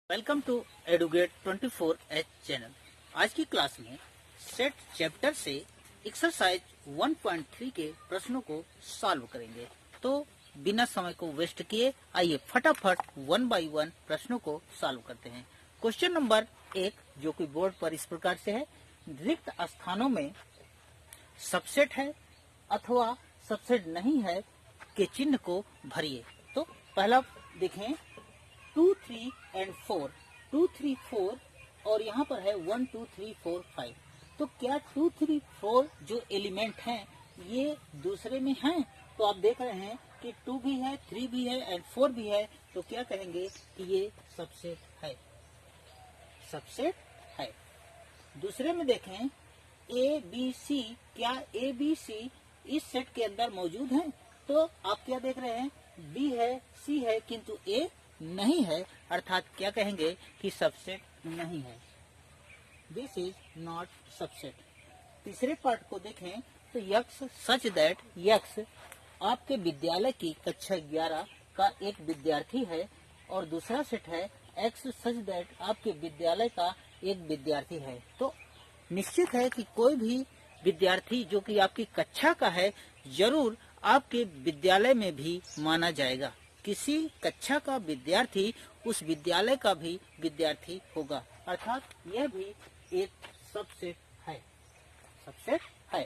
Welcome to educate 24H channel. आज की class में सेट चैप्टर से एक्सरसाइज 1.3 के प्रश्नों को सॉल्व करेंगे। तो बिना समय को वेस्ट किए आइए फटाफट 1 बाय 1 प्रश्नों को सॉल्व करते हैं। क्वेश्चन नंबर 1 जो कि बोर्ड पर इस प्रकार से है, रिक्त स्थानों में सबसेट है अथवा सबसेट नहीं है के चिन्ह को भरिए। तो पहला देखें 2, 3 एंड 4, 2, 3, 4 और यहाँ पर है 1, 2, 3, 4, 5। तो क्या 2, 3, 4 जो एलिमेंट हैं ये दूसरे में हैं? तो आप देख रहे हैं कि 2 भी है, 3 भी है एंड 4 भी है। तो क्या कहेंगे कि ये सबसेट है, सबसेट है। दूसरे में देखें A, B, C, क्या A, B, C इस सेट के अंदर मौजूद हैं? तो आप क्या देख रहे हैं, B है, C है किंतु A नहीं है, अर्थात क्या कहेंगे कि सबसेट नहीं है, दिस इज नॉट सबसेट। तीसरे पार्ट को देखें तो यक्स सच दैट, यक्स आपके विद्यालय की कक्षा 11 का एक विद्यार्थी है और दूसरा सेट है एक्स सच दैट आपके विद्यालय का एक विद्यार्थी है। तो निश्चित है कि कोई भी विद्यार्थी जो कि आपकी कक्षा का है जरूर आपके विद्यालय में भी माना जाएगा। किसी कक्षा का विद्यार्थी उस विद्यालय का भी विद्यार्थी होगा, अर्थात यह भी एक सबसेट है, सबसेट है।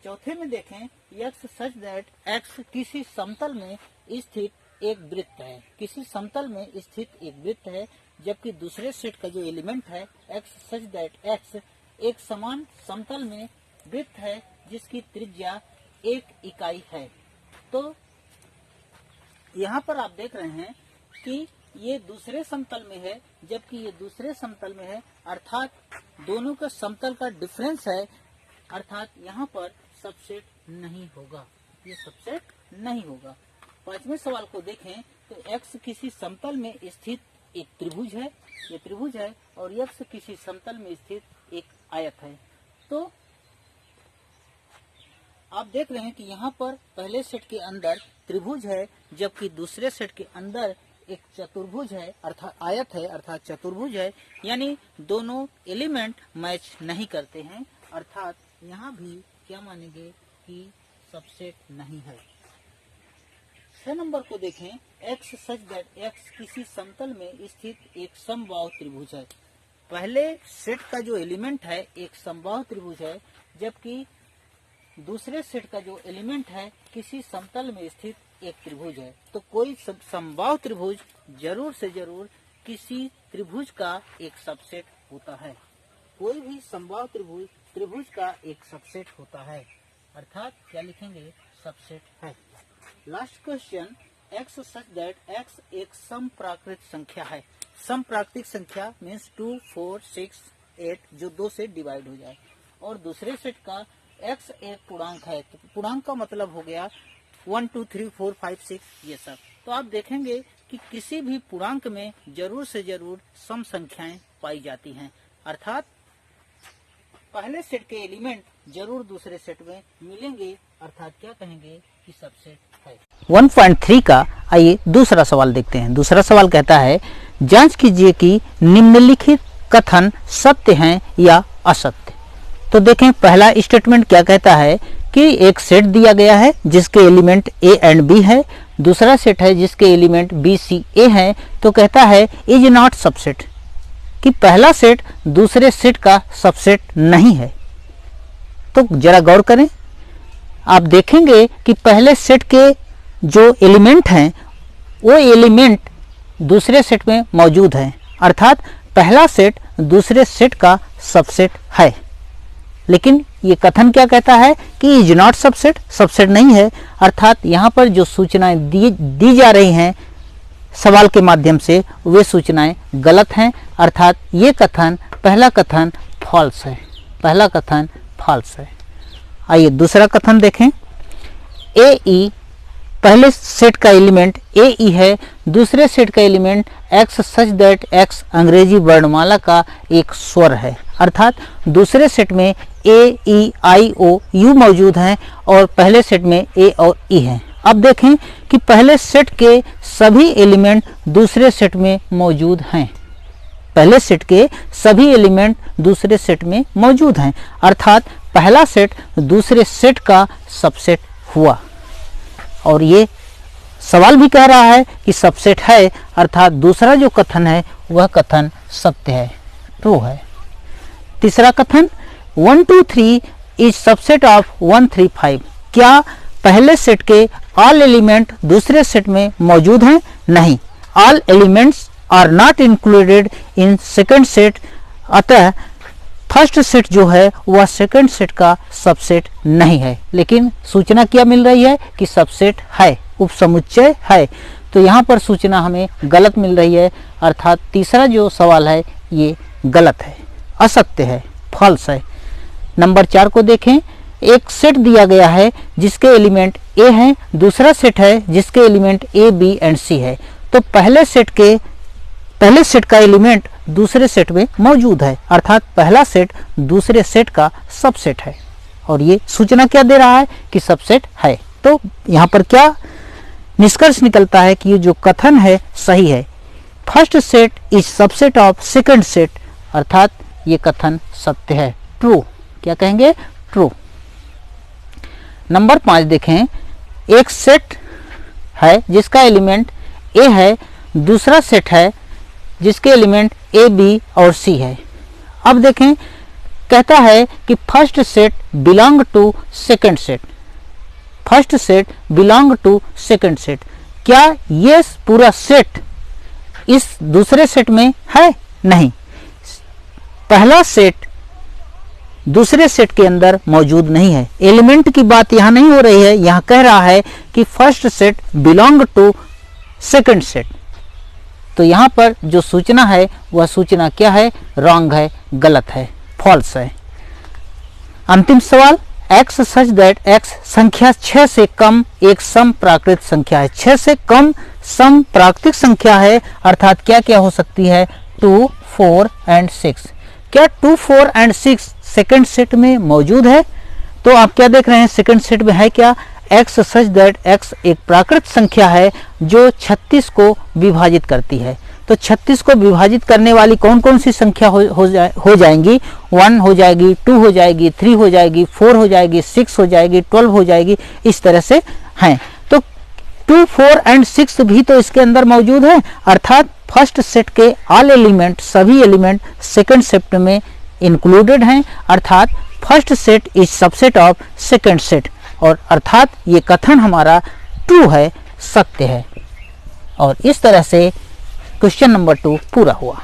चौथे में देखें यक्स सच दैट एक्स किसी समतल में स्थित एक वृत्त है, किसी समतल में स्थित एक वृत्त है, जबकि दूसरे सेट का जो एलिमेंट है एक्स सच दैट एक्स एक समान समतल में वृत्त है जिसकी त्रिज्या 1 इकाई है। तो यहाँ पर आप देख रहे हैं कि ये दूसरे समतल में है जबकि ये दूसरे समतल में है, अर्थात दोनों का समतल का डिफरेंस है, अर्थात यहाँ पर सबसेट नहीं होगा, ये सबसेट नहीं होगा। पांचवें सवाल को देखें तो एक्स किसी समतल में स्थित एक त्रिभुज है, ये त्रिभुज है, और यक्स किसी समतल में स्थित एक आयत है। तो आप देख रहे हैं कि यहाँ पर पहले सेट के अंदर त्रिभुज है जबकि दूसरे सेट के अंदर एक चतुर्भुज है, अर्थात आयत है, अर्थात चतुर्भुज है, यानी दोनों एलिमेंट मैच नहीं करते हैं, अर्थात यहाँ भी क्या मानेंगे कि सबसेट नहीं है। 6 नंबर को देखें एक्स सच दैट एक्स किसी समतल में स्थित एक समबाहु त्रिभुज है। पहले सेट का जो एलिमेंट है एक समबाहु त्रिभुज है जबकि दूसरे सेट का जो एलिमेंट है किसी समतल में स्थित एक त्रिभुज है। तो कोई समबाहु त्रिभुज जरूर से जरूर किसी त्रिभुज का एक सबसेट होता है, कोई भी समबाहु त्रिभुज का एक सबसेट होता है, अर्थात क्या लिखेंगे, सबसेट है। Last question x such that x एक समप्राकृत संख्या है। समप्राकृतिक संख्या मीन्स 2, 4, 6, 8 जो 2 से डिवाइड हो जाए, और दूसरे सेट का x एक पूर्णांक है। तो पूर्णांक का मतलब हो गया 1, 2, 3, 4, 5, 6 ये सब। तो आप देखेंगे कि किसी भी पूर्णांक में जरूर से जरूर सम संख्याएं पाई जाती हैं, अर्थात पहले सेट के एलिमेंट जरूर दूसरे सेट में मिलेंगे, अर्थात क्या कहेंगे कि सबसेट है। 1.3 का आइए दूसरा सवाल देखते हैं। दूसरा सवाल कहता है जांच कीजिए कि निम्नलिखित कथन सत्य हैं या असत्य। तो देखें पहला स्टेटमेंट क्या कहता है कि एक सेट दिया गया है जिसके एलिमेंट A एंड B है, दूसरा सेट है जिसके एलिमेंट B, C, A है। तो कहता है इज नॉट सबसेट, कि पहला सेट दूसरे सेट का सबसेट नहीं है। तो जरा गौर करें, आप देखेंगे कि पहले सेट के जो एलिमेंट हैं वो एलिमेंट दूसरे सेट में मौजूद हैं, अर्थात पहला सेट दूसरे सेट का सबसेट है। लेकिन ये कथन क्या कहता है कि इज नॉट सबसेट, सबसेट नहीं है, अर्थात यहाँ पर जो सूचनाएं दी जा रही हैं सवाल के माध्यम से वे सूचनाएं गलत हैं, अर्थात ये कथन पहला कथन फॉल्स है, पहला कथन फॉल्स है। आइए दूसरा कथन देखें ए ई पहले सेट का एलिमेंट ए ई है, दूसरे सेट का element x such that x अंग्रेजी वर्णमाला का एक स्वर है, अर्थात दूसरे सेट में ए ई आई ओ यू मौजूद हैं और पहले सेट में ए और ई हैं। अब देखें कि पहले सेट के सभी एलिमेंट दूसरे सेट में मौजूद हैं, पहले सेट के सभी एलिमेंट दूसरे सेट में मौजूद हैं, अर्थात पहला सेट दूसरे सेट का सबसेट हुआ। और ये सवाल भी कह रहा है कि सबसेट है, अर्थात दूसरा जो कथन है वह कथन सत्य है, ट्रू है। तीसरा कथन 1 2 3 इज सबसेट ऑफ 1 3 5। क्या पहले सेट के ऑल एलिमेंट दूसरे सेट में मौजूद हैं? नहीं, all elements are not included in second set, अतः फर्स्ट सेट जो है वह सेकंड सेट का सबसेट नहीं है। लेकिन सूचना क्या मिल रही है कि सबसेट है, उपसमुच्चय है। तो यहाँ पर सूचना हमें गलत मिल रही है, अर्थात तीसरा जो सवाल है ये गलत है, असत्य है, फॉल्स है। नंबर 4 को देखें। एक सेट दिया गया है जिसके एलिमेंट ए हैं, दूसरा सेट है जिसके एलिमेंट ए बी एंड सी है। तो पहले सेट का एलिमेंट दूसरे सेट में मौजूद है, अर्थात पहला सेट दूसरे सेट का सबसेट है। और ये सूचना क्या दे रहा है कि सबसेट है। तो यहाँ पर क्या निष्कर्ष निकलता है कि ये जो कथन है सही है। First set is subset of second set, अर्थात ये कथन सत्य है, ट्रू। क्या कहेंगे? ट्रू। नंबर 5 देखें। एक सेट है जिसका एलिमेंट ए है, दूसरा सेट है जिसके एलिमेंट ए बी और सी है। अब देखें, कहता है कि first set belong to second set, first set belong to second set. क्या ये पूरा सेट इस दूसरे सेट में है? नहीं, पहला सेट दूसरे सेट के अंदर मौजूद नहीं है। एलिमेंट की बात यहाँ नहीं हो रही है, यहाँ कह रहा है कि first set belong to second set. तो यहाँ पर जो सूचना है वह सूचना क्या है? रॉन्ग है, गलत है, फॉल्स है। अंतिम सवाल, x सच दैट x संख्या 6 से कम एक सम प्राकृत संख्या है। 6 से कम सम प्राकृतिक संख्या है, अर्थात क्या क्या हो सकती है? 2, 4 एंड 6। क्या 2, 4 एंड 6 सेकंड सेट में मौजूद है? तो आप क्या देख रहे हैं, सेकंड सेट में है क्या? x सच दैट x एक प्राकृत संख्या है जो 36 को विभाजित करती है। तो 36 को विभाजित करने वाली कौन कौन सी संख्या हो जाएंगी? 1 हो जाएगी, 2 हो जाएगी, 3 हो जाएगी, 4 हो जाएगी, 6 हो जाएगी, 12 हो जाएगी, इस तरह से हैं। तो 2, 4 एंड 6 भी तो इसके अंदर मौजूद है, अर्थात फर्स्ट सेट के ऑल एलिमेंट, सभी एलिमेंट सेकंड सेट में इंक्लूडेड हैं, अर्थात first set is subset of second set. और अर्थात ये कथन हमारा ट्रू है, सत्य है। और इस तरह से क्वेश्चन नंबर 2 पूरा हुआ।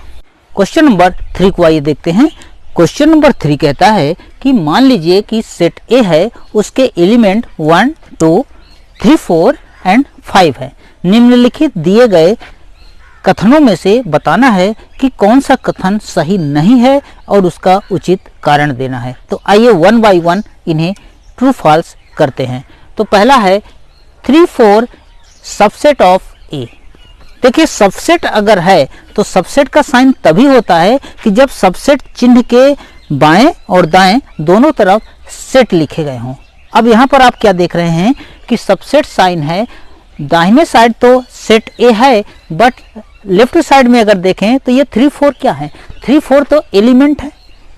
क्वेश्चन नंबर 3 को आइए देखते हैं। क्वेश्चन नंबर 3 कहता है कि मान लीजिए कि सेट ए है, उसके एलिमेंट 1, 2, 3, 4 एंड 5 है। निम्नलिखित दिए गए कथनों में से बताना है कि कौन सा कथन सही नहीं है और उसका उचित कारण देना है। तो आइए 1 बाय 1 इन्हें ट्रू फॉल्स करते हैं। तो पहला है 3, 4 सबसेट ऑफ ए। देखिए, सबसेट अगर है तो सबसेट का साइन तभी होता है कि जब सबसेट चिन्ह के बाएं और दाएं दोनों तरफ सेट लिखे गए हों। अब यहाँ पर आप क्या देख रहे हैं कि सबसेट साइन है, दाहिने साइड तो सेट ए है, बट लेफ्ट साइड में अगर देखें तो ये 3, 4 क्या है? 3, 4 तो एलिमेंट है,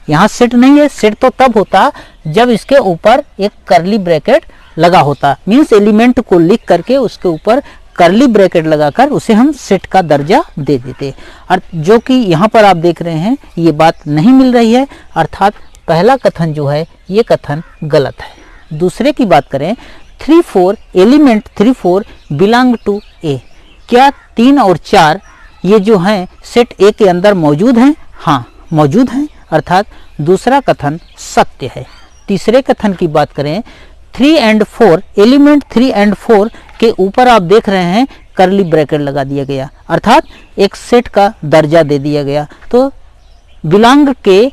यहाँ सेट नहीं है। सेट तो तब होता जब इसके ऊपर एक कर्ली ब्रैकेट लगा होता, मीन्स एलिमेंट को लिख करके उसके ऊपर कर्ली ब्रैकेट लगाकर उसे हम सेट का दर्जा दे देते। और जो कि यहाँ पर आप देख रहे हैं ये बात नहीं मिल रही है, अर्थात पहला कथन जो है ये कथन गलत है। दूसरे की बात करें, 3, 4 एलिमेंट 3, 4 बिलोंग टू ए। क्या 3 और 4 ये जो हैं सेट ए के अंदर मौजूद हैं? हाँ, मौजूद हैं, अर्थात दूसरा कथन सत्य है। तीसरे कथन की बात करें, 3 एंड 4 एलिमेंट 3 एंड 4 के ऊपर आप देख रहे हैं कर्ली ब्रैकेट लगा दिया गया, अर्थात एक सेट का दर्जा दे दिया गया। तो बिलोंग के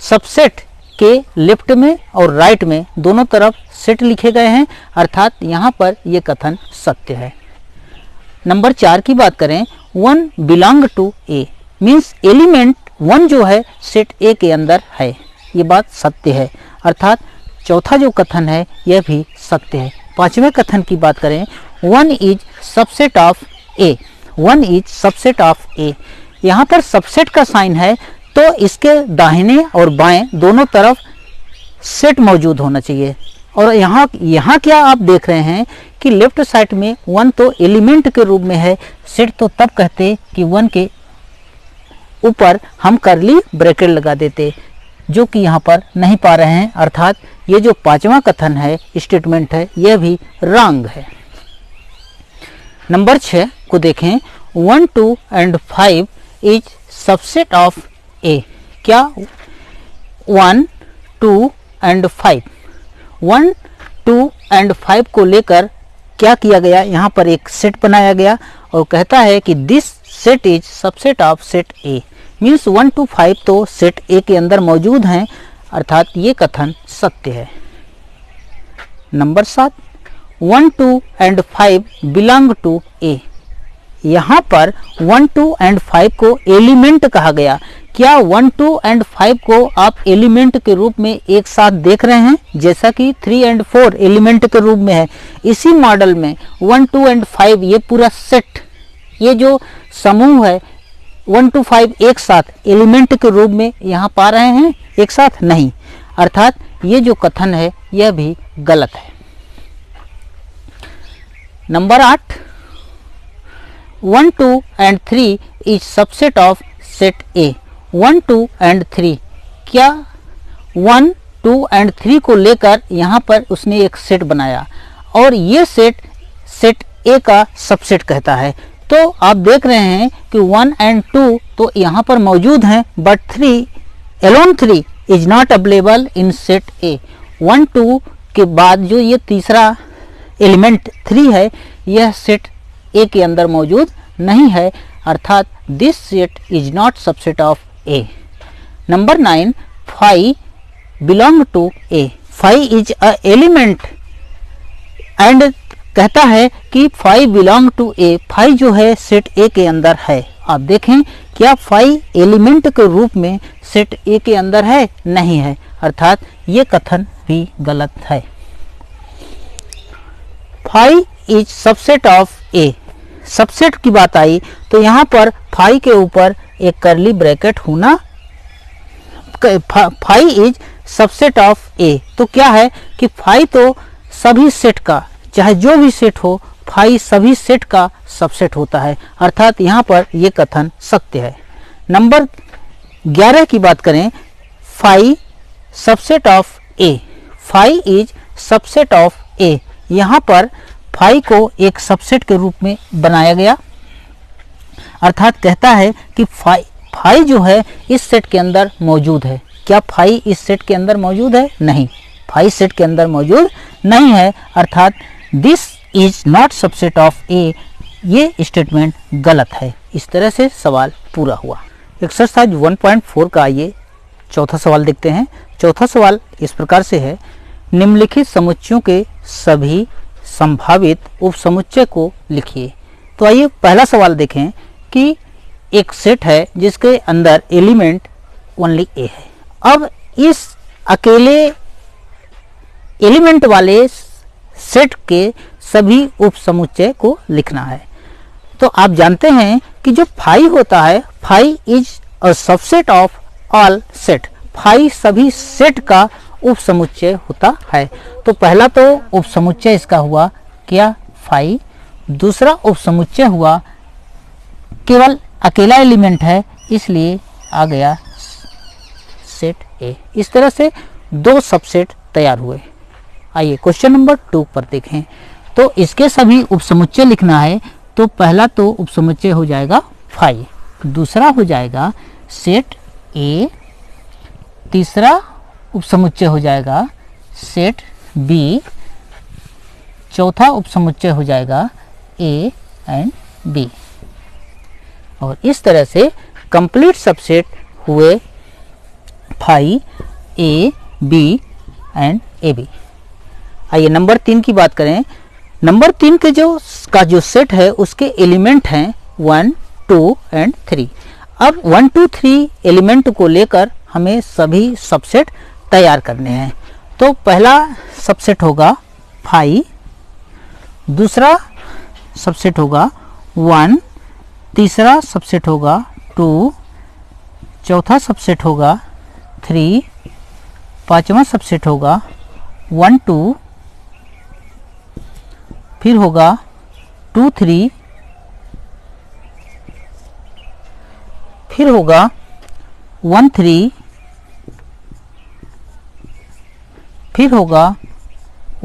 सबसेट के लेफ्ट में और राइट में दोनों तरफ सेट लिखे गए हैं, अर्थात यहाँ पर यह कथन सत्य है। नंबर 4 की बात करें, 1 belong to A, means element 1 जो है सेट ए के अंदर है, ये बात सत्य है, अर्थात चौथा जो कथन है यह भी सत्य है। पांचवें कथन की बात करें, 1 is subset of A, 1 is subset of A. यहाँ पर सबसेट का साइन है तो इसके दाहिने और बाएं दोनों तरफ सेट मौजूद होना चाहिए। और यहाँ क्या आप देख रहे हैं कि लेफ्ट साइड में 1 तो एलिमेंट के रूप में है, सेट तो तब कहते कि 1 के ऊपर हम करली ब्रैकेट लगा देते, जो कि यहाँ पर नहीं पा रहे हैं। अर्थात ये जो पांचवा कथन है, स्टेटमेंट है, यह भी रॉन्ग है। नंबर 6 को देखें, 1, 2 एंड 5 इज सबसेट ऑफ ए। क्या 1, 2 एंड 5, 1, 2 एंड 5 को लेकर क्या किया गया, यहाँ पर एक सेट बनाया गया और कहता है कि this set is subset of set A. Means 1 to 5 तो सेट ए के अंदर मौजूद हैं, अर्थात ये कथन सत्य है। नंबर 7, 1, 2 एंड 5 बिलोंग टू ए। यहाँ पर 1, 2 एंड 5 को एलिमेंट कहा गया। क्या 1, 2 एंड 5 को आप एलिमेंट के रूप में एक साथ देख रहे हैं, जैसा कि 3 एंड 4 एलिमेंट के रूप में है। इसी मॉडल में 1, 2 एंड 5 ये पूरा सेट, ये जो समूह है 1 to 5 एक साथ एलिमेंट के रूप में यहाँ पा रहे हैं, एक साथ नहीं। अर्थात ये जो कथन है यह भी गलत है। Number 8, 1, 2 and 3 is subset of set A. 1, 2 and 3, क्या 1, 2 एंड 3 को लेकर यहाँ पर उसने एक सेट बनाया और ये सेट सेट ए का सबसेट कहता है। तो आप देख रहे हैं कि 1 एंड 2 तो यहाँ पर मौजूद हैं, but 3 is not available in set ए। 1, 2 के बाद जो ये तीसरा एलिमेंट 3 है, यह सेट ए के अंदर मौजूद नहीं है, अर्थात this set is not subset of A. Number 9, 5 belong to A. 5 is a element and कहता है कि 5 बिलोंग टू ए। 5 जो है सेट ए के अंदर है। आप देखें, क्या 5 एलिमेंट के रूप में सेट ए के अंदर है? नहीं है, अर्थात ये कथन भी गलत है। 5 is subset of A. Subset की बात आई तो यहाँ पर 5 के ऊपर एक करली ब्रैकेट होना, 5 इज सबसेट ऑफ ए तो क्या है कि 5 तो सभी सेट का, चाहे जो भी सेट हो, 5 सभी सेट का सबसेट होता है, अर्थात यहाँ पर यह कथन सत्य है। नंबर 11 की बात करें, 5 subset of A. 5 is subset of A. यहाँ पर 5 को एक सबसेट के रूप में बनाया गया, अर्थात कहता है कि 5 जो है इस सेट के अंदर मौजूद है। क्या 5 इस सेट के अंदर मौजूद है? नहीं, 5 सेट के अंदर मौजूद नहीं है, अर्थात this is not subset of A. ये स्टेटमेंट गलत है। इस तरह से सवाल पूरा हुआ। एक्सरसाइज 1.4 का आइए चौथा सवाल देखते हैं। चौथा सवाल इस प्रकार से है, निम्नलिखित समुच्चयों के सभी संभावित उपसमुच्चय को लिखिए। तो आइए पहला सवाल देखें कि एक सेट है जिसके अंदर एलिमेंट ओनली ए है। अब इस अकेले एलिमेंट वाले सेट के सभी उपसमुच्चय को लिखना है। तो आप जानते हैं कि जो 5 होता है, 5 is a subset of all set. 5 सभी सेट का उपसमुच्चय होता है। तो पहला तो उपसमुच्चय इसका हुआ क्या? 5। दूसरा उपसमुच्चय हुआ, केवल अकेला एलिमेंट है इसलिए आ गया सेट ए। इस तरह से 2 सबसेट तैयार हुए। आइए क्वेश्चन नंबर 2 पर देखें। तो इसके सभी उपसमुच्चय लिखना है। तो पहला तो उपसमुच्चय हो जाएगा 5, दूसरा हो जाएगा सेट ए, तीसरा उपसमुच्चय हो जाएगा सेट बी, चौथा उपसमुच्चय हो जाएगा ए एंड बी। और इस तरह से कंप्लीट सबसेट हुए 5 A B and A B. आइए नंबर 3 की बात करें। नंबर 3 के जो सेट है उसके एलिमेंट हैं 1, 2 एंड 3। अब 1, 2, 3 एलिमेंट को लेकर हमें सभी सबसेट तैयार करने हैं। तो पहला सबसेट होगा 5, दूसरा सबसेट होगा 1, तीसरा सबसेट होगा 2, चौथा सबसेट होगा 3, पांचवा सबसेट होगा 1 2, फिर होगा 2 3, फिर होगा 1 3, फिर होगा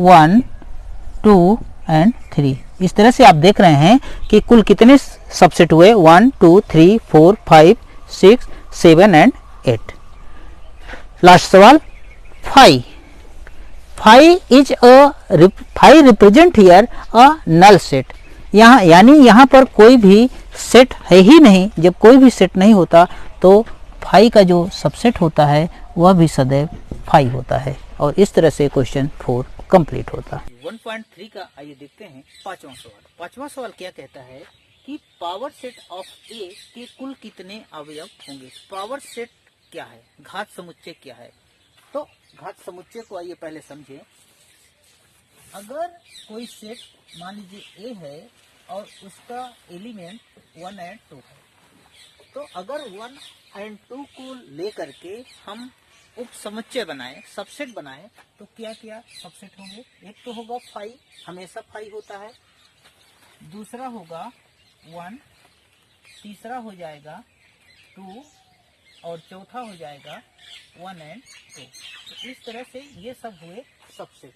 1 2 एंड 3। इस तरह से आप देख रहे हैं कि कुल कितने सबसेट हुए, 1 2 3 4 5 6 7 एंड 8। लास्ट सवाल 5 is a 5 represent here a null set. यहाँ यानी यहाँ पर कोई भी सेट है ही नहीं। जब कोई भी सेट नहीं होता तो 5 का जो सबसेट होता है वह भी सदैव 5 होता है। और इस तरह से क्वेश्चन 4 कंप्लीट होता है। 1.3 का आइए देखते हैं पांचवा सवाल। पांचवा सवाल क्या कहता है कि पावर सेट ऑफ ए के कुल कितने अवयव होंगे। पावर सेट क्या है, घात समुच्चय क्या है। तो घात समुच्चय को आइए पहले समझें। अगर कोई सेट मान लीजिए ए है और उसका एलिमेंट 1 एंड 2 है, तो अगर 1 एंड 2 को लेकर के हम उप समुच्चय बनाए, सबसेट बनाए, तो क्या क्या सबसेट होंगे। एक तो होगा 5, हमेशा 5 होता है। दूसरा होगा 1, तीसरा हो जाएगा 2 और चौथा हो जाएगा 1 एंड 2। तो इस तरह से ये सब हुए सबसेट।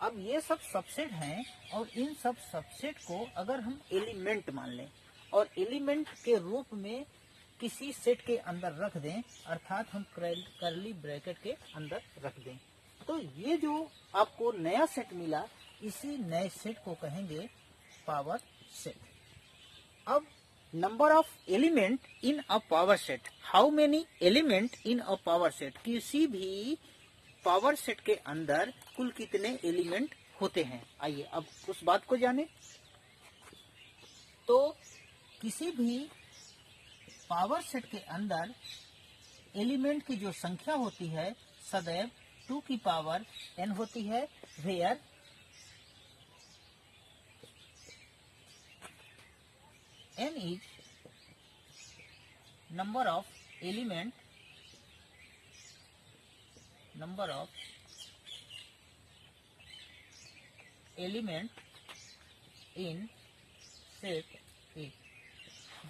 अब ये सब सबसेट हैं और इन सब सबसेट को अगर हम एलिमेंट मान लें और एलिमेंट के रूप में किसी सेट के अंदर रख दें, अर्थात हम कर्ली ब्रैकेट के अंदर रख दें, तो ये जो आपको नया सेट मिला, इसी नए सेट को कहेंगे पावर सेट। अब number of element in a power set, how many element in a power set, किसी भी पावर सेट के अंदर कुल कितने एलिमेंट होते हैं। आइए अब उस बात को जाने। तो किसी भी पावर सेट के अंदर एलिमेंट की जो संख्या होती है सदैव 2 की पावर n होती है, where n is number of element in set A,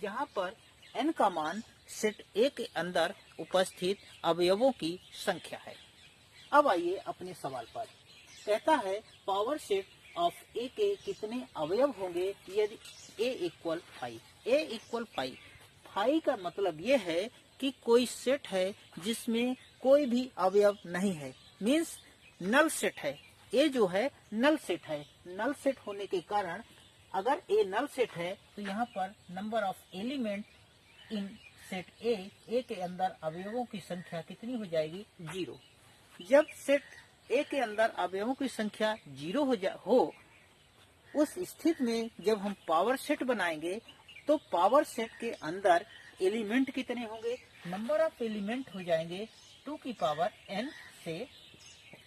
जहां पर n का मान सेट ए के अंदर उपस्थित अवयवों की संख्या है। अब आइए अपने सवाल पर। कहता है पावर सेट ऑफ ए के कितने अवयव होंगे यदि ए इक्वल 5। ए इक्वल 5 का मतलब ये है कि कोई सेट है जिसमें कोई भी अवयव नहीं है, मीन्स नल सेट है। ए जो है नल सेट है। नल सेट होने के कारण अगर ए नल सेट है तो यहाँ पर number of element in set ए के अंदर अवयवों की संख्या कितनी हो जाएगी, 0। जब सेट ए के अंदर अवयवों की संख्या 0 हो उस स्थिति में जब हम पावर सेट बनाएंगे तो पावर सेट के अंदर एलिमेंट कितने होंगे, नंबर ऑफ एलिमेंट हो जाएंगे 2 की पावर n से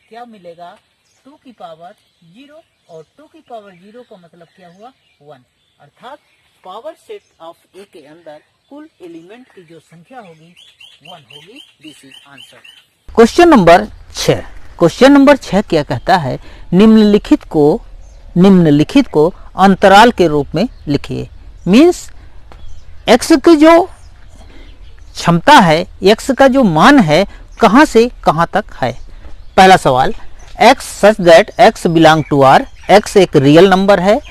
क्या मिलेगा, 2 की पावर 0, और 2 की पावर 0 का मतलब क्या हुआ, 1। अर्थात पावर सेट ऑफ ए के अंदर कुल एलिमेंट की जो संख्या होगी 1 होगी। This is answer. Question number 6। Question number 6 क्या कहता है, निम्नलिखित को अंतराल के रूप में लिखिए। मीन्स x की जो क्षमता है, x का जो मान है, कहां से कहां तक है। पहला सवाल, x such that x belong to r, x एक रियल नंबर है,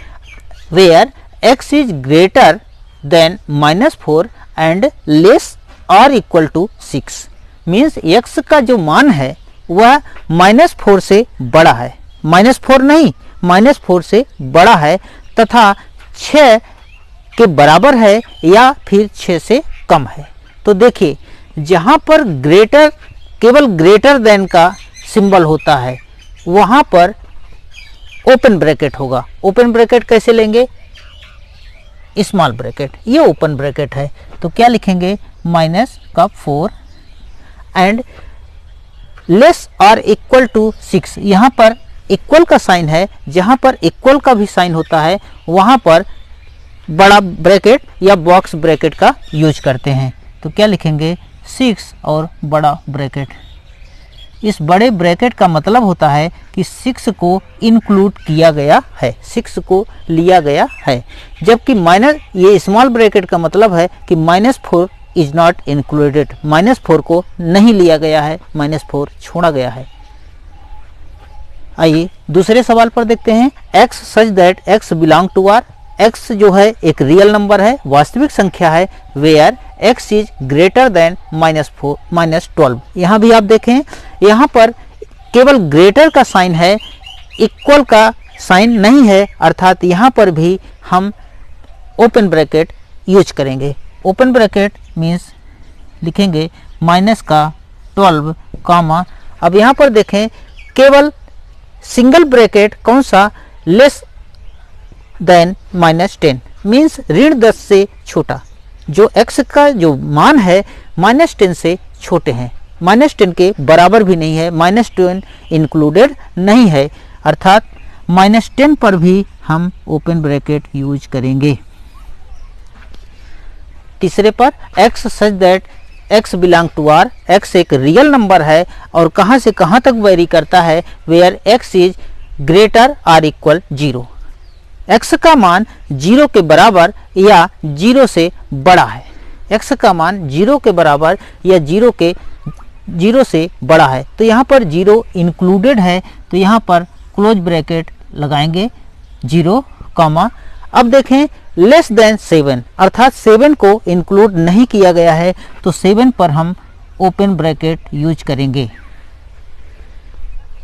where x is greater than -4 and less और इक्वल टू 6। मीन्स x का जो मान है वह -4 से बड़ा है, -4 नहीं, -4 से बड़ा है तथा 6 के बराबर है या फिर 6 से कम है। तो देखिए जहां पर ग्रेटर, केवल ग्रेटर देन का सिंबल होता है वहां पर ओपन ब्रैकेट होगा। ओपन ब्रैकेट कैसे लेंगे, स्मॉल ब्रैकेट, ये ओपन ब्रैकेट है तो क्या लिखेंगे, -4 एंड लेस और इक्वल टू 6। यहाँ पर इक्वल का साइन है, जहाँ पर इक्वल का भी साइन होता है वहाँ पर बड़ा ब्रैकेट या बॉक्स ब्रैकेट का यूज करते हैं। तो क्या लिखेंगे 6 और बड़ा ब्रैकेट। इस बड़े ब्रैकेट का मतलब होता है कि 6 को इंक्लूड किया गया है, 6 को लिया गया है, जबकि माइनस ये स्मॉल ब्रैकेट का मतलब है कि -4 इज नॉट इंक्लूडेड, -4 को नहीं लिया गया है, -4 छोड़ा गया है। आइए दूसरे सवाल पर देखते हैं। x such that x belong to r। x जो है एक रियल नंबर है, वास्तविक संख्या है, where x is greater than -12। यहाँ भी आप देखें, यहाँ पर केवल ग्रेटर का साइन है, इक्वल का साइन नहीं है, अर्थात यहाँ पर भी हम ओपन ब्रैकेट यूज करेंगे। ओपन ब्रैकेट मीन्स लिखेंगे -12 कामा। अब यहाँ पर देखें केवल सिंगल ब्रैकेट कौन सा, लेस देन -10 मीन्स ऋण 10 से छोटा। जो x का जो मान है -10 से छोटे हैं, -10 के बराबर भी नहीं है, -10 इंक्लूडेड नहीं है, अर्थात -10 पर भी हम ओपन ब्रैकेट यूज करेंगे। तीसरे पर x such that x belong to r। x एक रियल नंबर है और कहाँ से कहाँ तक वेरी करता है, where x is greater or equal 0। x का मान 0 के बराबर या 0 से बड़ा है। x का मान 0 के बराबर या 0 से बड़ा है। तो यहाँ पर 0 इंक्लूडेड है, तो यहाँ पर क्लोज ब्रैकेट लगाएंगे 0 कॉमा। अब देखें लेस देन 7 अर्थात 7 को इंक्लूड नहीं किया गया है, तो 7 पर हम ओपन ब्रैकेट यूज करेंगे।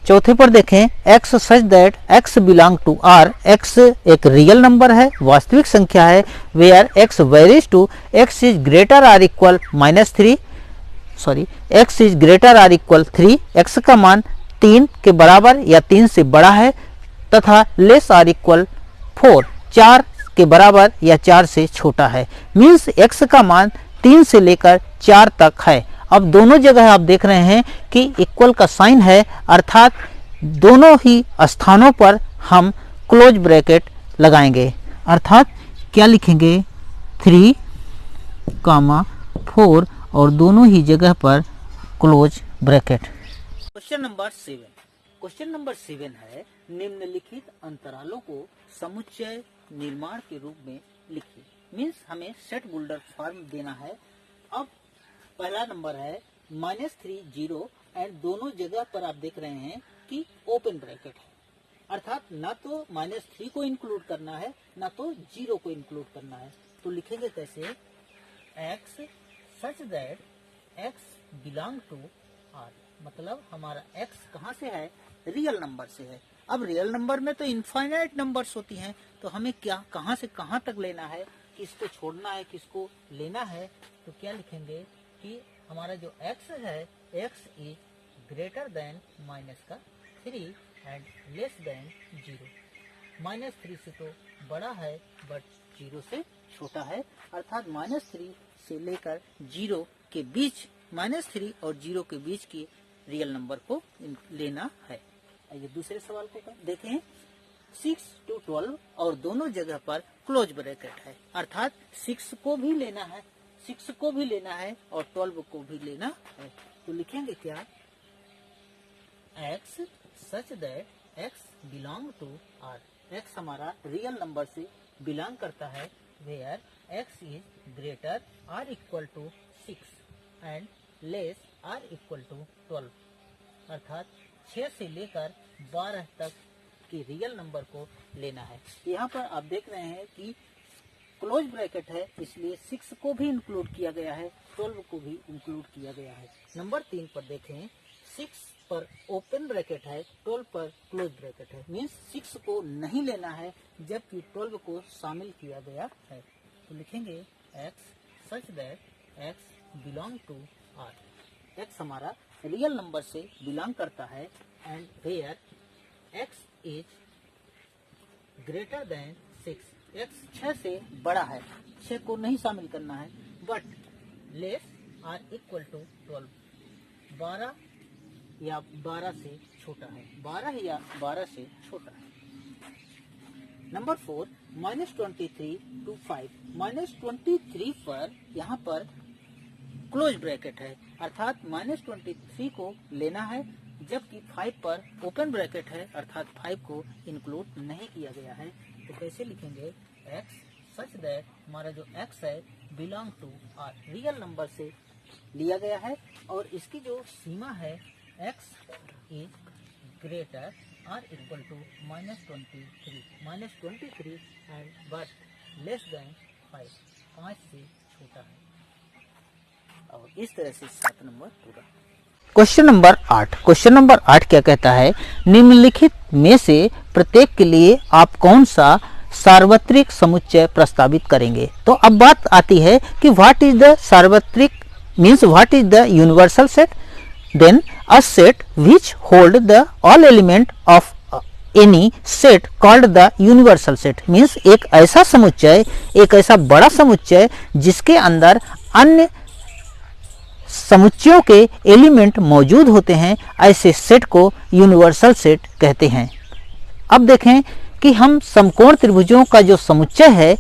चौथे पर देखें x such that x belong to r। x एक रियल नंबर है, वास्तविक संख्या है, where x varies to x is greater or equal x is greater or equal 3। x का मान 3 के बराबर या 3 से बड़ा है तथा लेस आर इक्वल 4 4 के बराबर या 4 से छोटा है। मीन्स x का मान 3 से लेकर 4 तक है। अब दोनों जगह आप देख रहे हैं कि इक्वल का साइन है, अर्थात दोनों ही स्थानों पर हम क्लोज ब्रैकेट लगाएंगे, अर्थात क्या लिखेंगे 3 कामा 4 और दोनों ही जगह पर क्लोज ब्रैकेट। क्वेश्चन नंबर 7 है निम्नलिखित अंतरालों को समुच्चय निर्माण के रूप में लिखिए। मीन्स हमें सेट बुल्डर फॉर्म देना है। अब पहला नंबर है -3 0 एंड दोनों जगह पर आप देख रहे हैं कि ओपन ब्रैकेट है, अर्थात ना तो -3 को इंक्लूड करना है ना तो 0 को इंक्लूड करना है। तो लिखेंगे कैसे x such that x belong to r, मतलब हमारा x कहाँ से है, रियल नंबर से है। अब रियल नंबर में तो इनफाइनाइट नंबर्स होती हैं, तो हमें क्या कहाँ से कहाँ तक लेना है, किसको छोड़ना है किसको लेना है। तो क्या लिखेंगे कि हमारा जो x है x is greater then -3 and less than 0। -3 से तो बड़ा है बट 0 से छोटा है, अर्थात -3 से लेकर 0 के बीच, -3 और 0 के बीच की रियल नंबर को लेना है। आइए दूसरे सवाल को देखें। 6 to 12 और दोनों जगह पर क्लोज ब्रैकेट है, अर्थात 6 को भी लेना है, 6 को भी लेना है और 12 को भी लेना है। तो लिखेंगे क्या x such that x belong to r। x हमारा रियल नंबर से बिलोंग करता है, where x is greater r equal to 6 and less r equal to 12, अर्थात 6 से लेकर 12 तक की रियल नंबर को लेना है। यहाँ पर आप देख रहे हैं कि क्लोज ब्रैकेट है, इसलिए 6 को भी इंक्लूड किया गया है, 12 को भी इंक्लूड किया गया है। नंबर 3 पर देखें 6 पर ओपन ब्रैकेट है, 12 पर क्लोज ब्रैकेट है, मीन्स 6 को नहीं लेना है जबकि 12 को शामिल किया गया है। तो लिखेंगे x such that x belong to r। x हमारा रियल नंबर से बिलोंग करता है and where x is greater than 6। x 6 से बड़ा है, 6 को नहीं शामिल करना है, but less or equal to 12, 12 या 12 से छोटा है, 12 या 12 से छोटा है। Number 4 -23 to 5। -23 पर यहाँ पर क्लोज ब्रैकेट है, अर्थात -23 को लेना है, जबकि 5 पर ओपन ब्रैकेट है, अर्थात 5 को इंक्लूड नहीं किया गया है। तो कैसे लिखेंगे? x सच दैट हमारा जो x है belong to R, real number से लिया गया है, और इसकी जो सीमा है x is greater or equal to -23 and but less than 5 से छोटा है। और इस तरह से 7 नंबर पूरा। Question number 8। क्वेश्चन नंबर 8 क्या कहता है? निम्नलिखित में से प्रत्येक के लिए आप कौन सा सार्वत्रिक समुच्चय प्रस्तावित करेंगे? तो अब बात आती है कि व्हाट इज द सार्वत्रिक means what is the universal set? Then a set which hold the all element of any set called the universal set. Means एक ऐसा समुच्चय, एक ऐसा बड़ा समुच्चय जिसके अंदर अन्य समुच्चयों के एलिमेंट मौजूद होते हैं, ऐसे सेट को यूनिवर्सल सेट कहते हैं। अब देखें कि हम समकोण त्रिभुजों का जो समुच्चय है,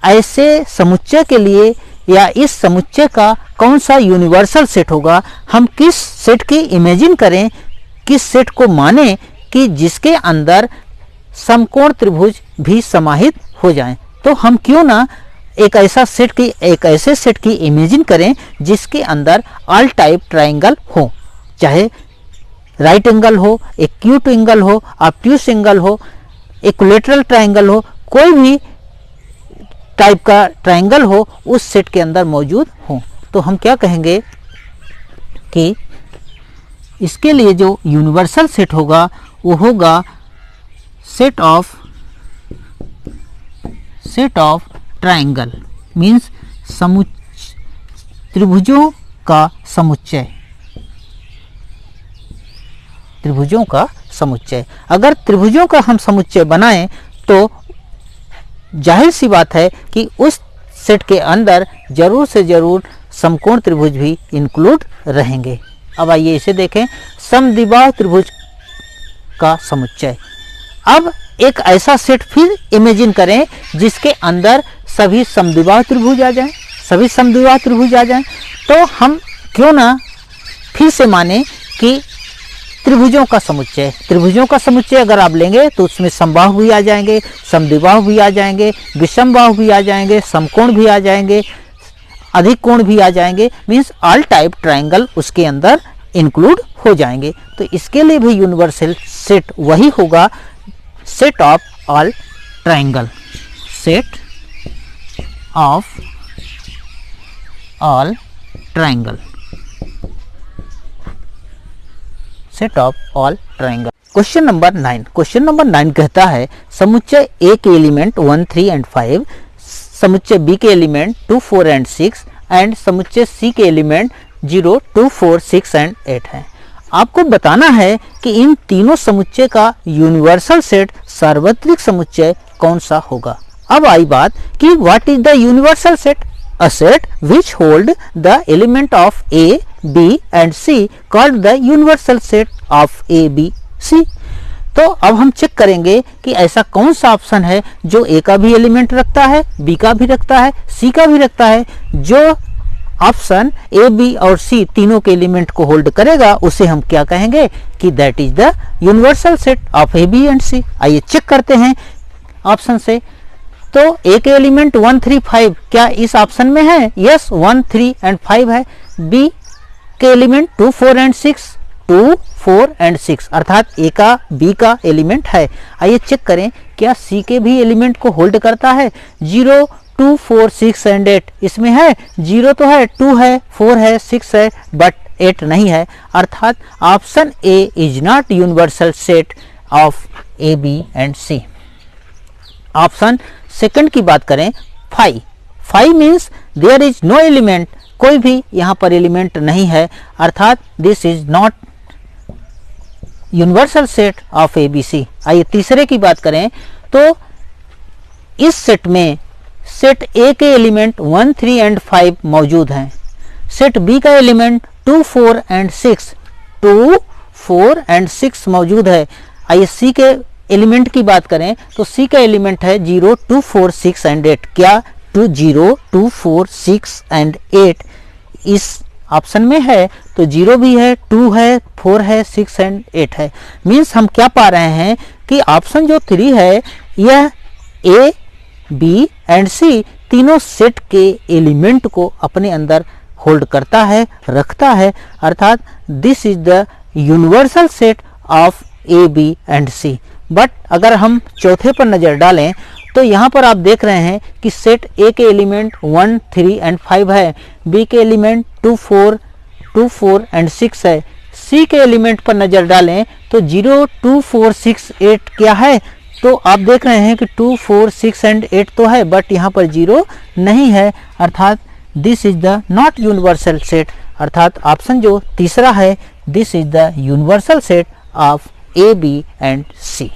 ऐसे समुच्चय के लिए या इस समुच्चय का कौन सा यूनिवर्सल सेट होगा? हम किस सेट की इमेजिन करें, किस सेट को माने कि जिसके अंदर समकोण त्रिभुज भी समाहित हो जाएं? तो हम क्यों ना एक ऐसे सेट की इमेजिन करें जिसके अंदर ऑल टाइप ट्राइंगल हो, चाहे राइट एंगल हो, एक्यूट एंगल हो, ऑब्ट्यूस एंगल हो, इक्विलेटरल ट्राइंगल हो, कोई भी टाइप का ट्राइंगल हो, उस सेट के अंदर मौजूद हो। तो हम क्या कहेंगे कि इसके लिए जो यूनिवर्सल सेट होगा वो होगा सेट ऑफ ट्राइंगल, मीन्स त्रिभुजों का समुच्चय। त्रिभुजों का समुच्चय, अगर त्रिभुजों का हम समुच्चय बनाएं तो जाहिर सी बात है कि उस सेट के अंदर जरूर से जरूर समकोण त्रिभुज भी इंक्लूड रहेंगे। अब आइए इसे देखें, समद्विबाहु त्रिभुज का समुच्चय। अब एक ऐसा सेट फिर इमेजिन करें जिसके अंदर सभी समद्विबाहु त्रिभुज आ जाएं, तो हम क्यों ना फिर से माने कि त्रिभुजों का समुच्चय अगर आप लेंगे तो उसमें समबाहु भी आ जाएंगे, समद्विबाहु भी आ जाएंगे, विषमबाहु भी आ जाएंगे, समकोण भी आ जाएंगे, अधिक कोण भी आ जाएंगे, मीन्स ऑल टाइप ट्राइंगल उसके अंदर इंक्लूड हो जाएंगे। तो इसके लिए भी यूनिवर्सल सेट वही होगा, set of all triangle, set of all triangle, set of all triangle. Question number 9। Question number 9 कहता है समुच्चय ए के एलिमेंट 1, 3 एंड 5, समुच्चय बी के एलिमेंट 2, 4 एंड 6 एंड समुच्चय सी के एलिमेंट 0, 2, 4, 6 एंड 8 है। आपको बताना है कि इन तीनों समुच्चय का यूनिवर्सल सेट सार्वत्रिक समुच्चय कौन सा होगा। अब आई बात कि what is the universal set? A set which hold the element of A, B and C called the universal set of A, B, C. तो अब हम चेक करेंगे कि ऐसा कौन सा ऑप्शन है जो ए का भी एलिमेंट रखता है, बी का भी रखता है, सी का भी रखता है। जो ऑप्शन ए, बी और सी तीनों के एलिमेंट को होल्ड करेगा उसे हम क्या कहेंगे कि that is the universal set of A, B and C. आइए चेक करते हैं ऑप्शन से। तो ए के एलिमेंट 1, 3, 5 क्या इस ऑप्शन में है? यस, 1, 3 एंड 5 है। बी के एलिमेंट 2, 4 एंड 6, 2, 4 एंड 6 अर्थात ए का, बी का एलिमेंट है। आइए चेक करें क्या सी के भी एलिमेंट को होल्ड करता है? 0, 2, 4, 6 एंड 8 इसमें है। 0 तो है, 2 है, 4 है, 6 है, बट 8 नहीं है, अर्थात option A is not universal set of A, B and C. Option second की बात करें, 5 means there is no element, कोई भी यहाँ पर एलिमेंट नहीं है, अर्थात this is not universal set of A, B, C. आइए तीसरे की बात करें तो इस सेट में सेट ए के एलिमेंट 1, 3 एंड 5 मौजूद हैं। सेट बी का एलिमेंट 2, 4 एंड 6 मौजूद है। आइए सी के एलिमेंट की बात करें तो सी का एलिमेंट है 0, 2, 4, 6 एंड 8। क्या 0, 2, 4, 6 एंड 8 इस ऑप्शन में है? तो 0 भी है, 2 है, 4 है, 6 एंड 8 है। मीन्स हम क्या पा रहे हैं कि ऑप्शन जो 3 है यह ए, बी एंड सी तीनों सेट के एलिमेंट को अपने अंदर होल्ड करता है, रखता है, अर्थात this is the universal set of A, B and C. But अगर हम चौथे पर नज़र डालें तो यहाँ पर आप देख रहे हैं कि सेट ए के एलिमेंट 1, 3 एंड 5 है, बी के एलिमेंट 2, 4 एंड 6 है, सी के एलिमेंट पर नज़र डालें तो 0, 2, 4, 6, 8 क्या है? तो आप देख रहे हैं कि 2, 4, 6 एंड 8 तो है, बट यहाँ पर 0 नहीं है, अर्थात this is the not universal set. अर्थात ऑप्शन जो तीसरा है, this is the universal set of A, B and C.